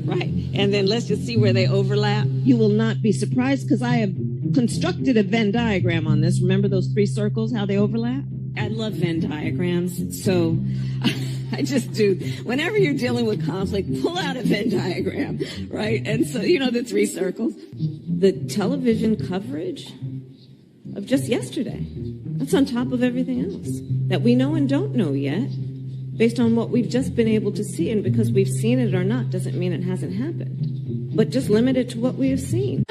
Right. And then let's just see where they overlap. You will not be surprised because I have constructed a Venn diagram on this. Remember those 3 circles, how they overlap? I love Venn diagrams. So I just do. Whenever you're dealing with conflict, pull out a Venn diagram, right? And so, you know, the 3 circles. The television coverage of just yesterday, that's on top of everything else that we know and don't know yet, based on what we've just been able to see. And because we've seen it or not doesn't mean it hasn't happened, but just limit it to what we have seen.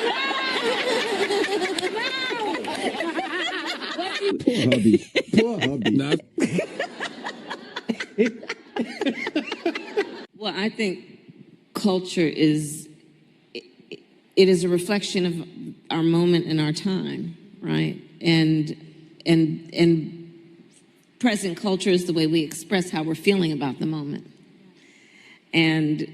Poor hubby. Poor hubby. Well, I think culture is a reflection of our moment in our time, right? And present culture is the way we express how we're feeling about the moment. And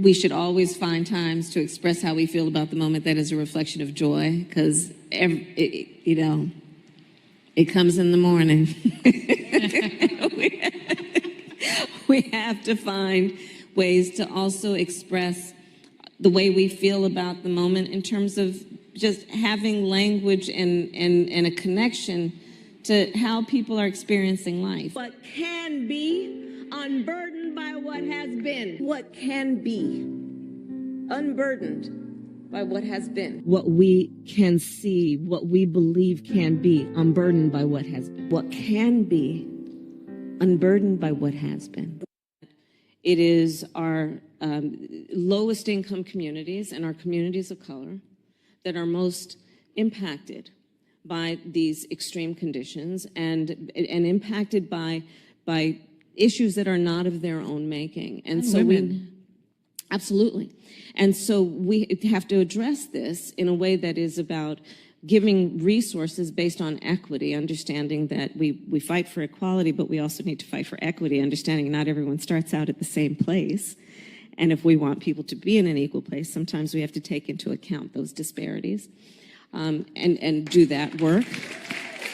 we should always find times to express how we feel about the moment that is a reflection of joy, because you know, it comes in the morning. We have to find ways to also express the way we feel about the moment in terms of just having language and a connection to how people are experiencing life. What can be unburdened by what has been. What can be unburdened by what has been. What we can see, what we believe can be unburdened by what has been. What can be unburdened by what has been. It is our lowest income communities and our communities of color that are most impacted by these extreme conditions and impacted by issues that are not of their own making. And so absolutely. And so we have to address this in a way that is about giving resources based on equity, understanding that we fight for equality, but we also need to fight for equity, understanding not everyone starts out at the same place. And if we want people to be in an equal place, sometimes we have to take into account those disparities and do that work.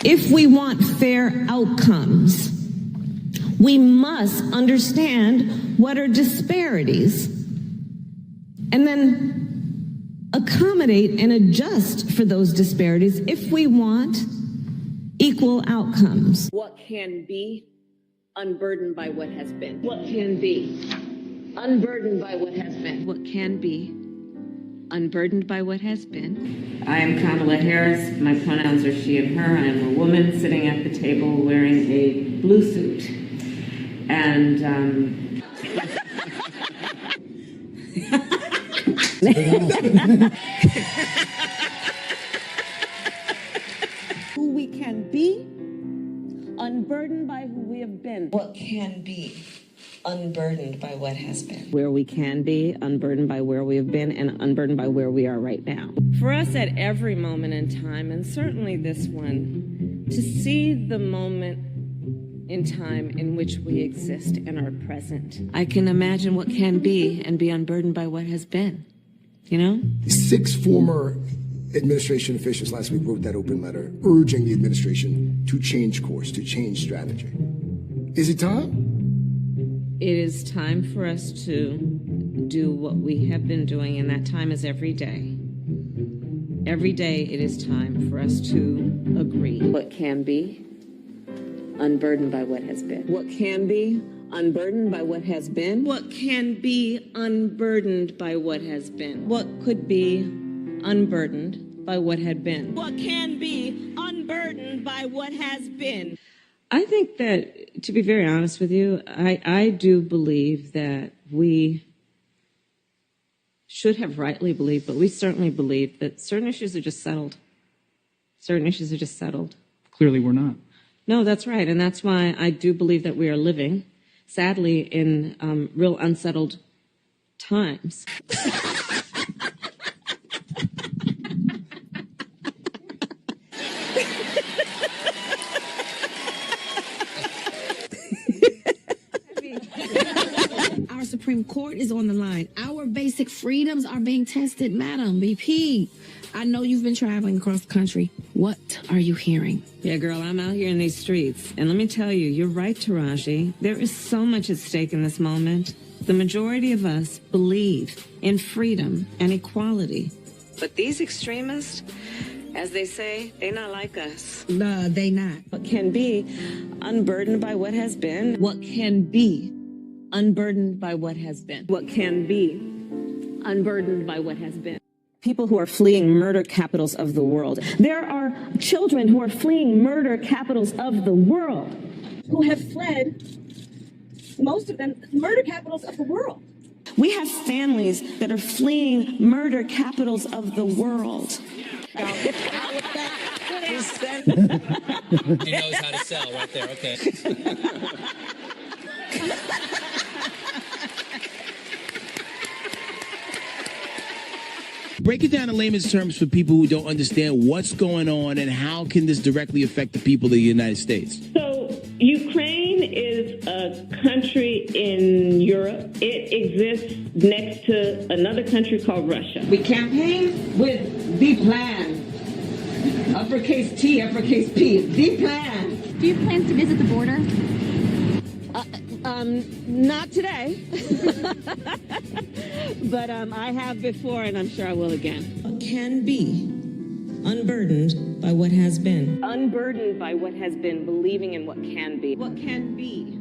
If we want fair outcomes, we must understand what are disparities and then accommodate and adjust for those disparities if we want equal outcomes. What can be unburdened by what has been? What can be unburdened by what has been? What can be unburdened by what has been? I am Kamala Harris. My pronouns are she and her. I am a woman sitting at the table wearing a blue suit. And who we can be, unburdened by who we have been. What can be unburdened by what has been. Where we can be, unburdened by where we have been, and unburdened by where we are right now. For us at every moment in time, and certainly this one, to see the moment in time in which we exist and are present. I can imagine what can be and be unburdened by what has been. You know? 6 former administration officials last week wrote that open letter urging the administration to change course, to change strategy. Is it time? It is time for us to do what we have been doing, and that time is every day. Every day it is time for us to agree what can be unburdened by what has been. What can be unburdened by what has been. What can be unburdened by what has been. What could be unburdened by what had been. What can be unburdened by what has been. I think that, to be very honest with you, I do believe that we should have rightly believed, but we certainly believe that certain issues are just settled. Certain issues are just settled. Clearly we're not. No, that's right. And that's why I do believe that we are living, sadly, in real unsettled times. Our Supreme Court is on the line. Our basic freedoms are being tested, Madam VP. I know you've been traveling across the country. What are you hearing? Yeah, girl, I'm out here in these streets. And let me tell you, you're right, Taraji. There is so much at stake in this moment. The majority of us believe in freedom and equality. But these extremists, as they say, they not like us. No, they not. What can be unburdened by what has been. What can be unburdened by what has been. What can be unburdened by what has been. People who are fleeing murder capitals of the world. There are children who are fleeing murder capitals of the world, who have fled, most of them, murder capitals of the world. We have families that are fleeing murder capitals of the world. He knows how to sell right there, okay. Break it down in layman's terms for people who don't understand what's going on and how can this directly affect the people of the United States. So Ukraine is a country in Europe. It exists next to another country called Russia. We campaign with the plan. Uppercase T, uppercase P. The plan. Do you plan to visit the border? Not today. But I have before, and I'm sure I will again. What can be unburdened by what has been. Unburdened by what has been, believing in what can be. What can be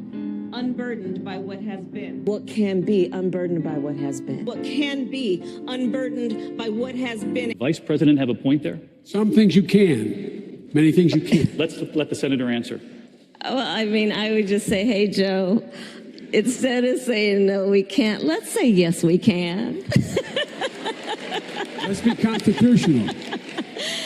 unburdened by what has been. What can be unburdened by what has been. What can be unburdened by what has been. Vice President have a point there? Some things you can, many things you can't. Let's let the senator answer. Well, I mean, I would just say, hey, Joe, instead of saying no, we can't, let's say yes, we can. Let's be constitutional.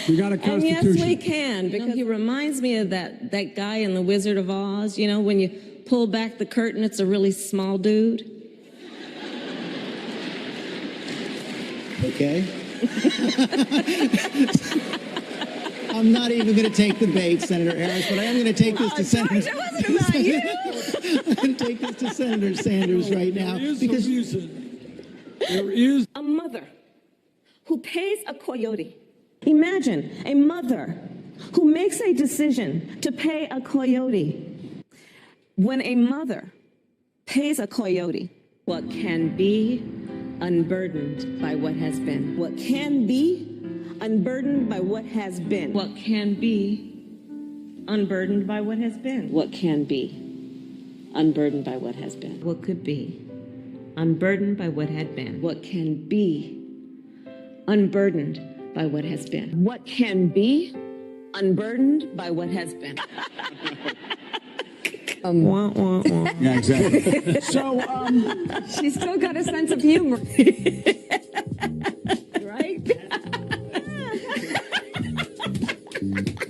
We got a constitution. And yes, we can, because he reminds me of that guy in The Wizard of Oz. You know, when you pull back the curtain, it's a really small dude. Okay. I'm not even going to take the bait, Senator Harris, but I am going to take this to Senator. It wasn't about you. I'm going to take this to Senator Sanders right now because there is a mother who pays a coyote. Imagine a mother who makes a decision to pay a coyote. When a mother pays a coyote, what can be unburdened by what has been? What can be unburdened by what has been? What can be unburdened by what has been? What can be unburdened by what has been? What could be unburdened by what had been? What can be unburdened by what has been? What can be unburdened by what has been? Wah, wah, wah. Yeah, exactly. so. She's still got a sense of humor, right?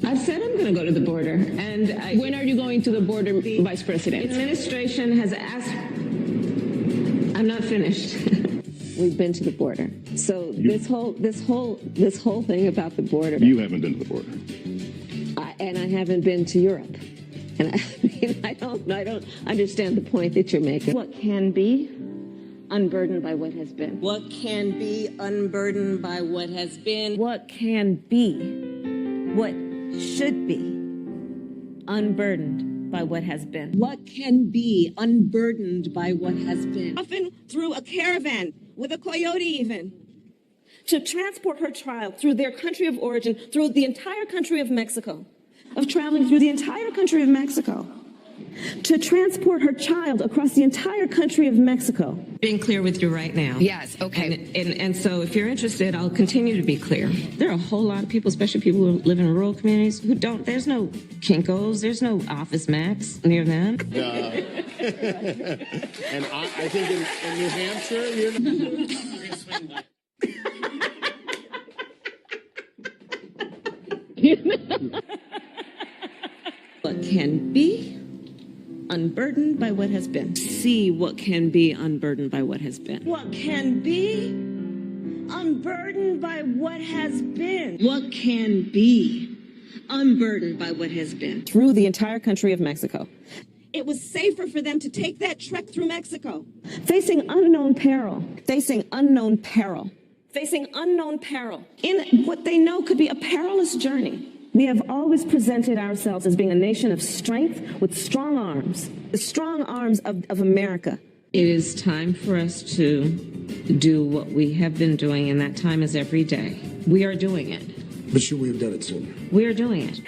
I said I'm going to go to the border, and When are you going to the border, Vice President? The administration has asked. I'm not finished. We've been to the border, so this whole thing about the border. You haven't been to the border, and I haven't been to Europe. And I don't understand the point that you're making. What can be unburdened by what has been? What can be unburdened by what has been? What can be? What should be unburdened by what has been? What can be unburdened by what has been? Often through a caravan with a coyote even. To transport her child through their country of origin, through the entire country of Mexico. Of traveling through the entire country of Mexico to transport her child across the entire country of Mexico. Being clear with you right now. Yes, okay. And so if you're interested, I'll continue to be clear. There are a whole lot of people, especially people who live in rural communities, who don't, there's no Kinko's, there's no Office Max near them. and I think in New Hampshire, you're What can be unburdened by what has been. See what can be unburdened by what has been. What can be unburdened by what has been. What can be unburdened by what has been. Through the entire country of Mexico. It was safer for them to take that trek through Mexico. Facing unknown peril. Facing unknown peril. Facing unknown peril. In what they know could be a perilous journey. We have always presented ourselves as being a nation of strength with strong arms. The strong arms of America It is time for us to do what we have been doing, and that time is every day. We are doing it. But should we have done it sooner? We are doing it.